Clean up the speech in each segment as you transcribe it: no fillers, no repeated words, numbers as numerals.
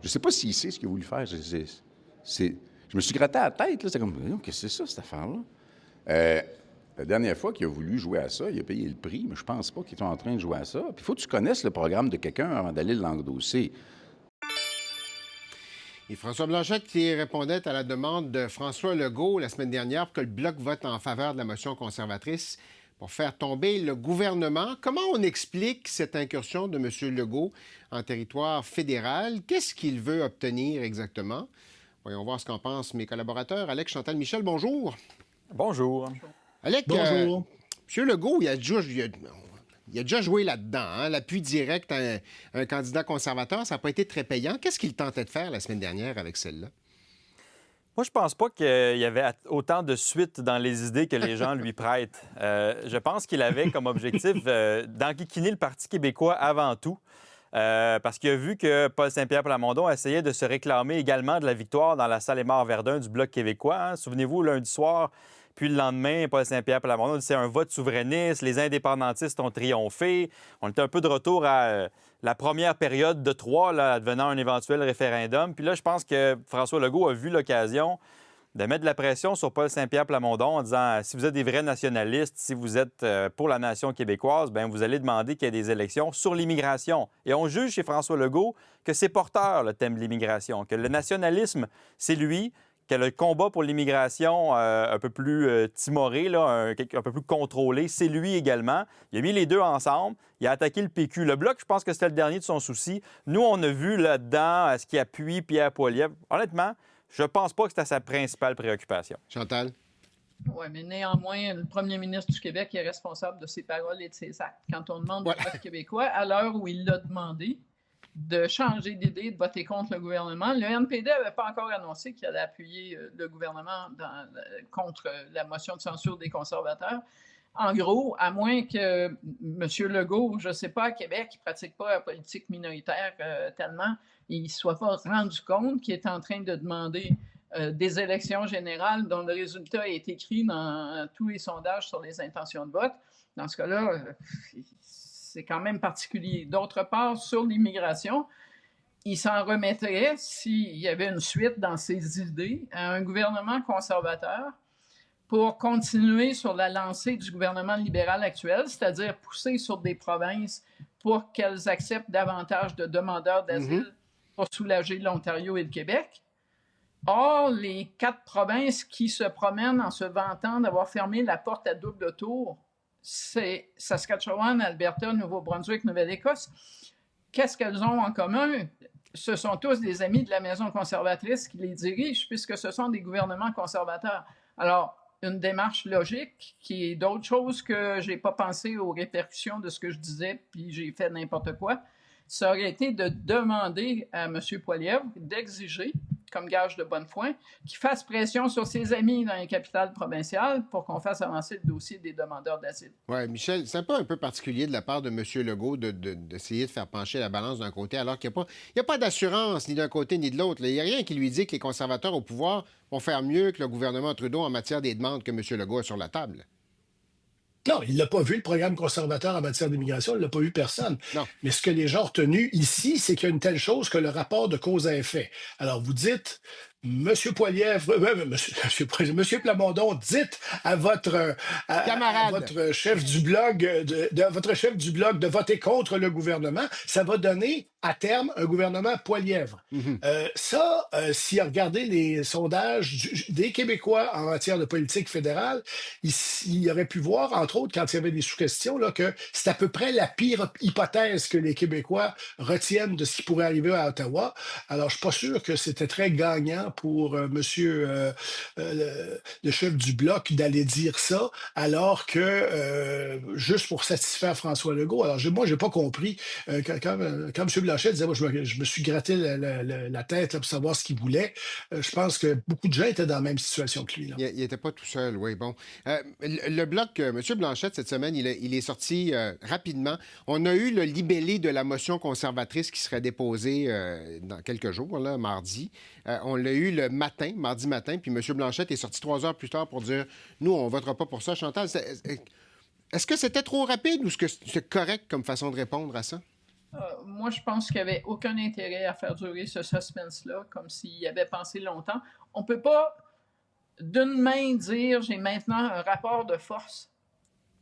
Je ne sais pas s'il sait ce qu'il a voulu faire. Je me suis gratté à la tête, là. C'est comme, qu'est-ce que c'est ça, cette affaire-là? La dernière fois qu'il a voulu jouer à ça, il a payé le prix, mais je pense pas qu'il est en train de jouer à ça. Puis il faut que tu connaisses le programme de quelqu'un avant d'aller l'endosser. Et François Blanchet qui répondait à la demande de François Legault la semaine dernière pour que le Bloc vote en faveur de la motion conservatrice pour faire tomber le gouvernement. Comment on explique cette incursion de M. Legault en territoire fédéral? Qu'est-ce qu'il veut obtenir exactement? Voyons voir ce qu'en pensent mes collaborateurs. Alex, Chantal, Michel, bonjour. Bonjour. Alex, Bonjour. M. Legault, il a déjà joué là-dedans. Hein? L'appui direct à un candidat conservateur, ça n'a pas été très payant. Qu'est-ce qu'il tentait de faire la semaine dernière avec celle-là? Moi, je pense pas qu'il y avait autant de suite dans les idées que les gens lui prêtent. Je pense qu'il avait comme objectif d'enquiquiner le Parti québécois avant tout. Parce qu'il a vu que Paul Saint-Pierre Plamondon essayait de se réclamer également de la victoire dans la salle Aymar-Verdun du Bloc québécois. Hein. Souvenez-vous, lundi soir, puis le lendemain, Paul Saint-Pierre Plamondon dit c'est un vote souverainiste, les indépendantistes ont triomphé. On était un peu de retour à la première période de 3, là, advenant un éventuel référendum. Puis là, je pense que François Legault a vu l'occasion de mettre de la pression sur Paul Saint-Pierre Plamondon en disant si vous êtes des vrais nationalistes, si vous êtes pour la nation québécoise, bien, vous allez demander qu'il y ait des élections sur l'immigration. Et on juge chez François Legault que c'est porteur, le thème de l'immigration, que le nationalisme, c'est lui, que le combat pour l'immigration un peu plus timoré, là, un peu plus contrôlé, c'est lui également. Il a mis les deux ensemble. Il a attaqué le PQ. Le Bloc, je pense que c'était le dernier de son souci. Nous, on a vu là-dedans ce qui appuie Pierre Poilievre. Honnêtement, je ne pense pas que c'était sa principale préoccupation. Chantal? Oui, mais néanmoins, le premier ministre du Québec est responsable de ses paroles et de ses actes. Quand on demande au Bloc québécois, à l'heure où il l'a demandé, de changer d'idée, de voter contre le gouvernement, le NPD n'avait pas encore annoncé qu'il allait appuyer le gouvernement contre la motion de censure des conservateurs. En gros, à moins que M. Legault, je ne sais pas, à Québec, il ne pratique pas la politique minoritaire tellement, il ne soit pas rendu compte qu'il est en train de demander des élections générales dont le résultat est écrit dans tous les sondages sur les intentions de vote. Dans ce cas-là, c'est quand même particulier. D'autre part, sur l'immigration, il s'en remettrait s'il y avait une suite dans ses idées à un gouvernement conservateur pour continuer sur la lancée du gouvernement libéral actuel, c'est-à-dire pousser sur des provinces pour qu'elles acceptent davantage de demandeurs d'asile pour soulager l'Ontario et le Québec. Or, les 4 provinces qui se promènent en se vantant d'avoir fermé la porte à double tour, c'est Saskatchewan, Alberta, Nouveau-Brunswick, Nouvelle-Écosse. Qu'est-ce qu'elles ont en commun? Ce sont tous des amis de la maison conservatrice qui les dirigent, puisque ce sont des gouvernements conservateurs. Alors, une démarche logique qui est d'autre chose que j'ai pas pensé aux répercussions de ce que je disais, puis j'ai fait n'importe quoi, ça aurait été de demander à M. Poilievre d'exiger, comme gage de bonne foi, qu'il fasse pression sur ses amis dans les capitales provinciales pour qu'on fasse avancer le dossier des demandeurs d'asile. Oui, Michel, c'est un peu particulier de la part de M. Legault d'essayer de faire pencher la balance d'un côté, alors qu'il n'y a pas d'assurance ni d'un côté ni de l'autre. Il n'y a rien qui lui dit que les conservateurs au pouvoir vont faire mieux que le gouvernement Trudeau en matière des demandes que M. Legault a sur la table. Non, il l'a pas vu, le programme conservateur en matière d'immigration, il l'a pas vu personne. Non. Mais ce que les gens ont retenu ici, c'est qu'il y a une telle chose que le rapport de cause à effet. Alors, vous dites, Monsieur Poilievre, Monsieur Plamondon, dites à votre Camarade. votre chef du blog de voter contre le gouvernement, ça va donner à terme un gouvernement Poilievre. Si regardez les sondages des Québécois en matière de politique fédérale, il aurait pu voir, entre autres, quand il y avait des sous-questions, là, que c'est à peu près la pire hypothèse que les Québécois retiennent de ce qui pourrait arriver à Ottawa. Alors, je suis pas sûr que c'était très gagnant pour monsieur le chef du Bloc d'aller dire ça, alors que juste pour satisfaire François Legault. Alors, moi, j'ai pas compris. Quand M. Blanchet disait, moi, je me suis gratté la tête là, pour savoir ce qu'il voulait, je pense que beaucoup de gens étaient dans la même situation que lui. Là. Il n'était pas tout seul, oui. Bon. Le Bloc, M. Blanchet, cette semaine, il est sorti rapidement. On a eu le libellé de la motion conservatrice qui serait déposée dans quelques jours, là, mardi. On l'a eu le matin, mardi matin, puis M. Blanchet est sorti 3 heures plus tard pour dire « Nous, on ne votera pas pour ça. » Chantal, est-ce que c'était trop rapide ou est-ce que c'est correct comme façon de répondre à ça? moi, je pense qu'il n'y avait aucun intérêt à faire durer ce suspense-là, comme s'il avait pensé longtemps. On ne peut pas, d'une main, dire « j'ai maintenant un rapport de force »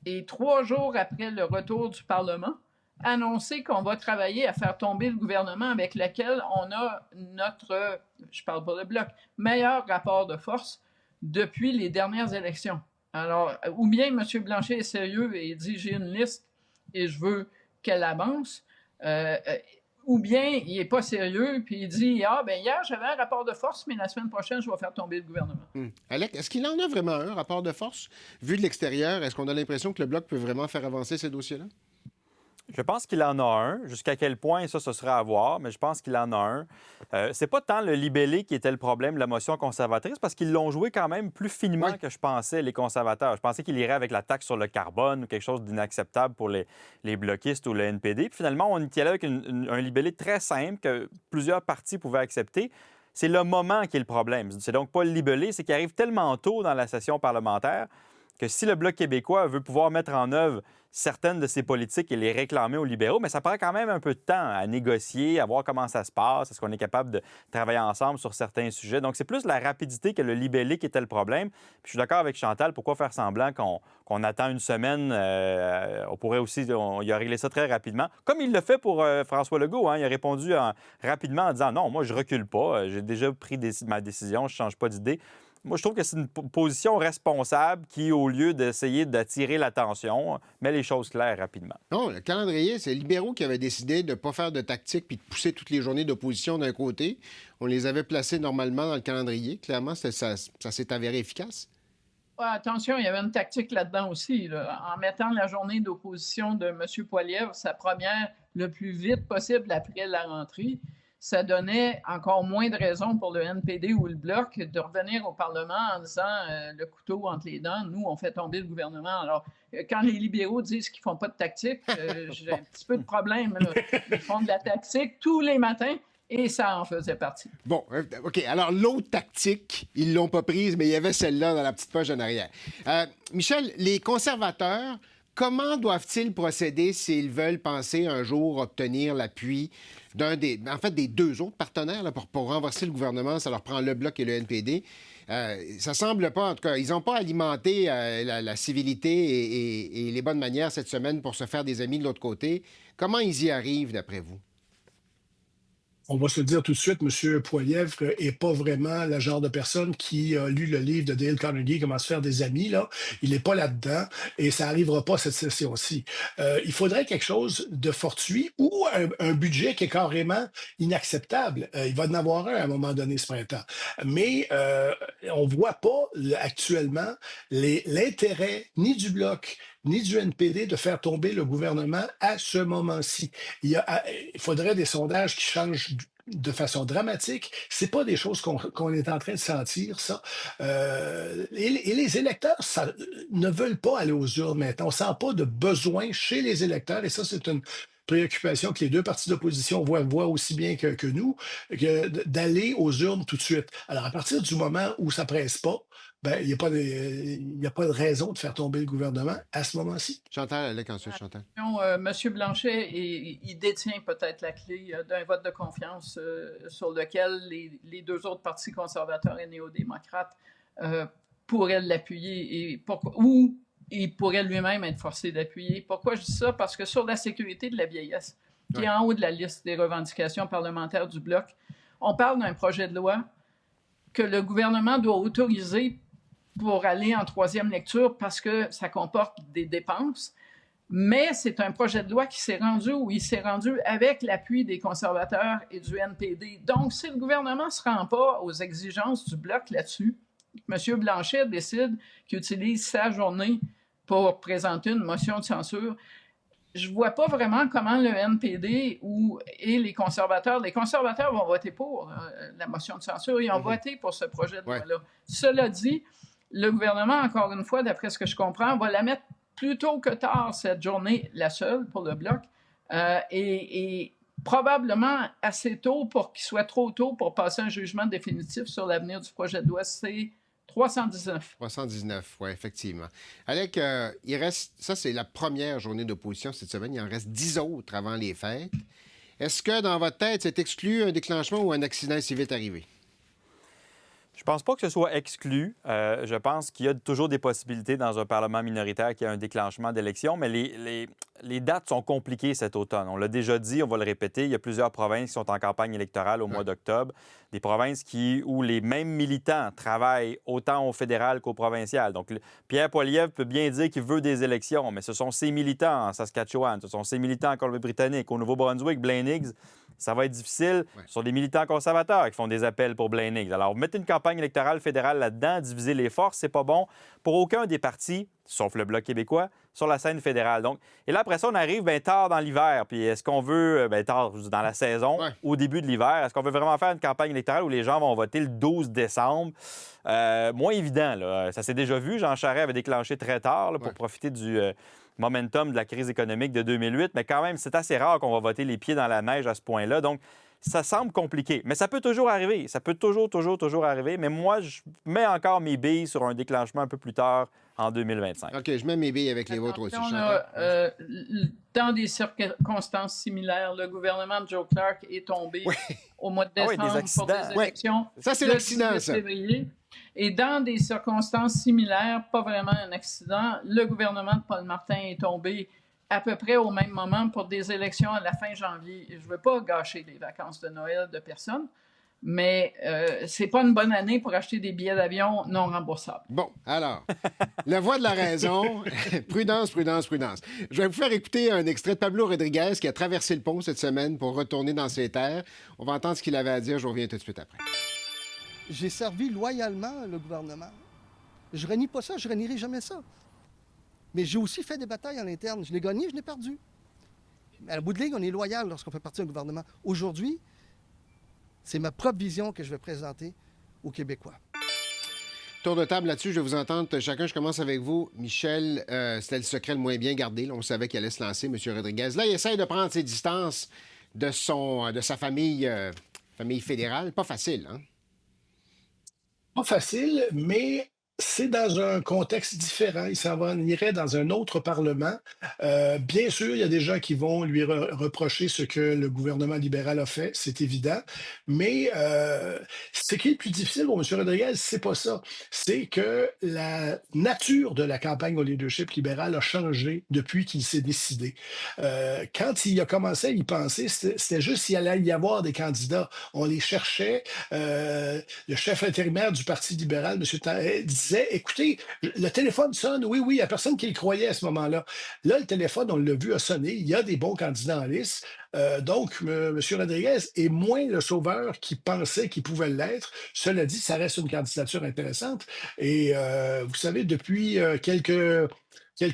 et 3 jours après le retour du Parlement, annoncer qu'on va travailler à faire tomber le gouvernement avec lequel on a notre, je parle pas de Bloc, meilleur rapport de force depuis les dernières élections. Alors, ou bien M. Blanchet est sérieux et dit « j'ai une liste et je veux qu'elle avance », ou bien il n'est pas sérieux puis il dit « ah, ben hier, j'avais un rapport de force, mais la semaine prochaine, je vais faire tomber le gouvernement. » Alec, est-ce qu'il en a vraiment un rapport de force? Vu de l'extérieur, est-ce qu'on a l'impression que le Bloc peut vraiment faire avancer ces dossiers-là? Je pense qu'il en a un. Jusqu'à quel point, ça, ce sera à voir, mais je pense qu'il en a un. C'est pas tant le libellé qui était le problème de la motion conservatrice, parce qu'ils l'ont joué quand même plus finement que je pensais, les conservateurs. Je pensais qu'il irait avec la taxe sur le carbone ou quelque chose d'inacceptable pour les bloquistes ou le NPD. Puis finalement, on y allait avec un libellé très simple que plusieurs partis pouvaient accepter. C'est le moment qui est le problème. C'est donc pas le libellé, c'est qu'il arrive tellement tôt dans la session parlementaire que si le Bloc québécois veut pouvoir mettre en œuvre certaines de ses politiques et les réclamer aux libéraux, mais ça prend quand même un peu de temps à négocier, à voir comment ça se passe, est-ce qu'on est capable de travailler ensemble sur certains sujets. Donc, c'est plus la rapidité que le libellé qui était le problème. Puis, je suis d'accord avec Chantal, pourquoi faire semblant qu'on attend une semaine? On pourrait aussi, il a réglé ça très rapidement. Comme il l'a fait pour François Legault, hein, il a répondu rapidement en disant « Non, moi, je recule pas, j'ai déjà pris ma décision, je change pas d'idée ». Moi, je trouve que c'est une position responsable qui, au lieu d'essayer d'attirer l'attention, met les choses claires rapidement. Non, le calendrier, c'est les libéraux qui avaient décidé de ne pas faire de tactique puis de pousser toutes les journées d'opposition d'un côté. On les avait placés normalement dans le calendrier. Clairement, ça s'est avéré efficace. Ouais, attention, il y avait une tactique là-dedans aussi. Là. En mettant la journée d'opposition de M. Poilievre, sa première, le plus vite possible après la rentrée, ça donnait encore moins de raisons pour le NPD ou le Bloc de revenir au Parlement en disant le couteau entre les dents, nous, on fait tomber le gouvernement. Alors, quand les libéraux disent qu'ils ne font pas de tactique, j'ai un petit peu de problème. Là. Ils font de la tactique tous les matins et ça en faisait partie. Bon, OK. Alors, l'autre tactique, ils ne l'ont pas prise, mais il y avait celle-là dans la petite page en arrière. Michel, les conservateurs, comment doivent-ils procéder s'ils veulent penser un jour obtenir l'appui des 2 autres partenaires là, pour renverser le gouvernement? Ça leur prend le Bloc et le NPD. Ça semble pas, en tout cas, ils n'ont pas alimenté la civilité et les bonnes manières cette semaine pour se faire des amis de l'autre côté. Comment ils y arrivent, d'après vous? On va se le dire tout de suite, M. Poilievre n'est pas vraiment le genre de personne qui a lu le livre de Dale Carnegie, Comment se faire des amis. Là. Il n'est pas là-dedans et ça n'arrivera pas cette session-ci. Il faudrait quelque chose de fortuit ou un budget qui est carrément inacceptable. Il va en avoir un à un moment donné ce printemps. Mais on ne voit pas actuellement l'intérêt ni du Bloc ni du NPD de faire tomber le gouvernement à ce moment-ci. Il faudrait des sondages qui changent de façon dramatique. C'est pas des choses qu'on est en train de sentir, ça. Et les électeurs ne veulent pas aller aux urnes maintenant. On ne sent pas de besoin chez les électeurs, et ça, c'est une préoccupation que les 2 partis d'opposition voient aussi bien que nous, d'aller aux urnes tout de suite. Alors, à partir du moment où ça ne presse pas, il n'y a pas de raison de faire tomber le gouvernement à ce moment-ci. Chantal, Alec, ensuite, Chantal. M. Blanchet, il détient peut-être la clé d'un vote de confiance sur lequel les 2 autres partis conservateurs et néo-démocrates pourraient l'appuyer ou il pourrait lui-même être forcé d'appuyer. Pourquoi je dis ça? Parce que sur la sécurité de la vieillesse, qui est en haut de la liste des revendications parlementaires du Bloc, on parle d'un projet de loi que le gouvernement doit autoriser pour aller en 3e lecture parce que ça comporte des dépenses. Mais c'est un projet de loi qui s'est rendu où il s'est rendu avec l'appui des conservateurs et du NPD. Donc, si le gouvernement ne se rend pas aux exigences du Bloc là-dessus, M. Blanchet décide qu'il utilise sa journée pour présenter une motion de censure, je ne vois pas vraiment comment le NPD et les conservateurs vont voter pour la motion de censure. Ils ont voté pour ce projet de loi-là. Cela dit, le gouvernement, encore une fois, d'après ce que je comprends, va la mettre plus tôt que tard, cette journée, la seule pour le Bloc, et probablement assez tôt pour qu'il soit trop tôt pour passer un jugement définitif sur l'avenir du projet de loi. C'est 319. 319, oui, effectivement. Alec, il reste, ça c'est la première journée d'opposition cette semaine, il en reste 10 autres avant les fêtes. Est-ce que dans votre tête, c'est exclu un déclenchement ou un accident si vite arrivé? Je pense pas que ce soit exclu. Je pense qu'il y a toujours des possibilités dans un Parlement minoritaire qu'il y ait un déclenchement d'élection, mais les dates sont compliquées cet automne. On l'a déjà dit, on va le répéter, il y a plusieurs provinces qui sont en campagne électorale au mois d'octobre, des provinces où les mêmes militants travaillent autant au fédéral qu'au provincial. Donc, Pierre Poilievre peut bien dire qu'il veut des élections, mais ce sont ses militants en Saskatchewan, ce sont ses militants en Colombie-Britannique, au Nouveau-Brunswick, Blaine Higgs. Ça va être difficile. Ce sont des militants conservateurs qui font des appels pour Blaine Higgs. Alors, mettre une campagne électorale fédérale là-dedans, diviser les forces, c'est pas bon pour aucun des partis, sauf le Bloc québécois, sur la scène fédérale. Donc, et là, après ça, on arrive tard dans l'hiver. Puis est-ce qu'on veut, tard dans la saison, au début de l'hiver, est-ce qu'on veut vraiment faire une campagne électorale où les gens vont voter le 12 décembre? Moins évident, là. Ça s'est déjà vu. Jean Charest avait déclenché très tard là, pour profiter du momentum de la crise économique de 2008. Mais quand même, c'est assez rare qu'on va voter les pieds dans la neige à ce point-là. Donc, ça semble compliqué. Mais ça peut toujours arriver. Ça peut toujours arriver. Mais moi, je mets encore mes billes sur un déclenchement un peu plus tard en 2025. OK, je mets mes billes avec les vôtres aussi. Dans des circonstances similaires, le gouvernement de Joe Clark est tombé au mois de décembre pour des élections. Ça, c'est l'accident, ça. Février. Et dans des circonstances similaires, pas vraiment un accident, le gouvernement de Paul Martin est tombé à peu près au même moment pour des élections à la fin janvier. Je ne veux pas gâcher les vacances de Noël de personne, mais c'est pas une bonne année pour acheter des billets d'avion non remboursables. Bon, alors, la voix de la raison, prudence. Je vais vous faire écouter un extrait de Pablo Rodriguez qui a traversé le pont cette semaine pour retourner dans ses terres. On va entendre ce qu'il avait à dire. Je reviens tout de suite après. J'ai servi loyalement le gouvernement. Je renie pas ça, je renierai jamais ça. Mais j'ai aussi fait des batailles à l'interne. Je l'ai gagné, je l'ai perdu. Mais à la bout de ligne, on est loyal lorsqu'on fait partie d'un gouvernement. Aujourd'hui, c'est ma propre vision que je vais présenter aux Québécois. Tour de table là-dessus, je vais vous entendre chacun. Je commence avec vous. Michel, c'était le secret le moins bien gardé. Là, on savait qu'il allait se lancer, M. Rodriguez. Là, il essaie de prendre ses distances de sa famille fédérale. Pas facile, hein? Pas facile, mais c'est dans un contexte différent. Il s'en irait dans un autre Parlement. Bien sûr, il y a des gens qui vont lui reprocher ce que le gouvernement libéral a fait, c'est évident. Mais ce qui est le plus difficile pour M. Rodriguez, c'est pas ça. C'est que la nature de la campagne au leadership libéral a changé depuis qu'il s'est décidé. Quand il a commencé à y penser, c'était juste s'il allait y avoir des candidats. On les cherchait. Le chef intérimaire du Parti libéral, M. Tahet, disait, écoutez, le téléphone sonne, oui, il n'y a personne qui le croyait à ce moment-là. Là, le téléphone, on l'a vu, a sonné, il y a des bons candidats en lice. Donc, M. Rodriguez est moins le sauveur qu'il pensait qu'il pouvait l'être. Cela dit, ça reste une candidature intéressante. Et vous savez, depuis quelques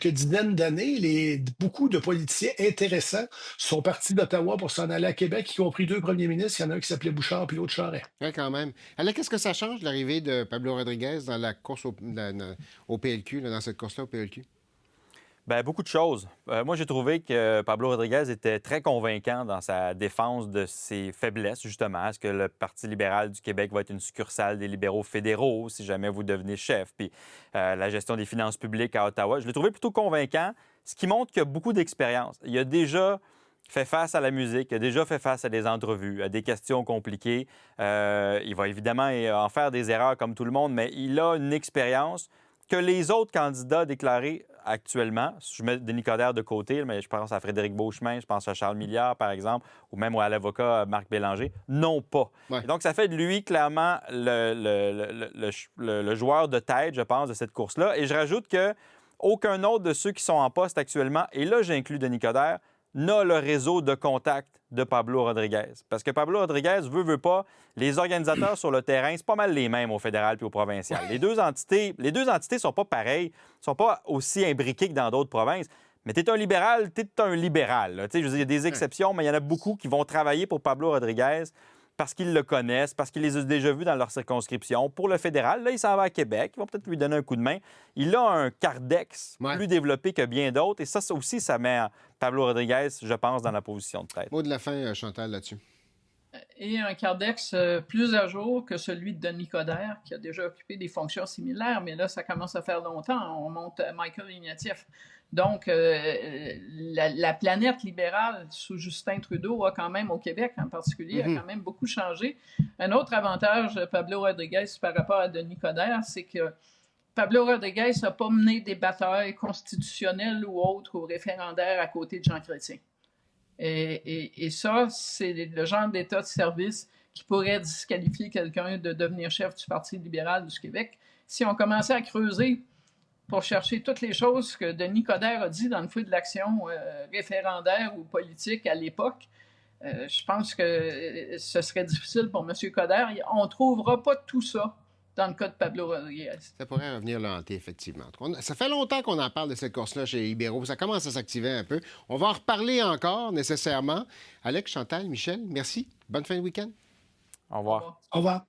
dizaines d'années, beaucoup de politiciens intéressants sont partis d'Ottawa pour s'en aller à Québec, y compris 2 premiers ministres. Il y en a un qui s'appelait Bouchard puis l'autre Charest. Oui, quand même. Alors, qu'est-ce que ça change, l'arrivée de Pablo Rodriguez dans la course au PLQ, dans cette course-là au PLQ? Bien, beaucoup de choses. Moi, j'ai trouvé que Pablo Rodriguez était très convaincant dans sa défense de ses faiblesses, justement. Est-ce que le Parti libéral du Québec va être une succursale des libéraux fédéraux si jamais vous devenez chef? Puis la gestion des finances publiques à Ottawa. Je l'ai trouvé plutôt convaincant, ce qui montre qu'il a beaucoup d'expérience. Il a déjà fait face à la musique, il a déjà fait face à des entrevues, à des questions compliquées. Il va évidemment en faire des erreurs comme tout le monde, mais il a une expérience que les autres candidats déclarés actuellement, je mets Denis Coderre de côté, mais je pense à Frédéric Beauchemin, je pense à Charles Milliard, par exemple, ou même à l'avocat Marc Bélanger, non pas. Ouais. Et donc, ça fait de lui, clairement, le joueur de tête, je pense, de cette course-là. Et je rajoute que aucun autre de ceux qui sont en poste actuellement, et là, j'inclus Denis Coderre, n'a le réseau de contact de Pablo Rodriguez. Parce que Pablo Rodriguez veut pas, les organisateurs sur le terrain, c'est pas mal les mêmes au fédéral puis au provincial. Les deux entités sont pas pareilles, sont pas aussi imbriquées que dans d'autres provinces. Mais t'es un libéral, t'es un libéral. Je veux dire, il y a des exceptions, mais il y en a beaucoup qui vont travailler pour Pablo Rodriguez parce qu'ils le connaissent, parce qu'ils les ont déjà vus dans leur circonscription. Pour le fédéral, là, il s'en va à Québec. Ils vont peut-être lui donner un coup de main. Il a un cardex plus développé que bien d'autres. Et ça aussi, ça met Pablo Rodriguez, je pense, dans la position de tête. Mot de la fin, Chantal, là-dessus. Et un cardex plus à jour que celui de Denis Coderre, qui a déjà occupé des fonctions similaires, mais là, ça commence à faire longtemps. On monte Michael Ignatieff. Donc, la planète libérale sous Justin Trudeau a quand même, au Québec en particulier, a quand même beaucoup changé. Un autre avantage de Pablo Rodriguez par rapport à Denis Coderre, c'est que Pablo Rodriguez n'a pas mené des batailles constitutionnelles ou autres ou référendaires à côté de Jean Chrétien. Et ça, c'est le genre d'état de service qui pourrait disqualifier quelqu'un de devenir chef du Parti libéral du Québec. Si on commençait à creuser pour chercher toutes les choses que Denis Coderre a dit dans le feu de l'action référendaire ou politique à l'époque, je pense que ce serait difficile pour M. Coderre. On ne trouvera pas tout ça dans le cas de Pablo Rodriguez. Ça pourrait revenir le hanter, effectivement. Ça fait longtemps qu'on en parle de cette course-là chez les libéraux. Ça commence à s'activer un peu. On va en reparler encore, nécessairement. Alex, Chantal, Michel, merci. Bonne fin de week-end. Au revoir. Au revoir.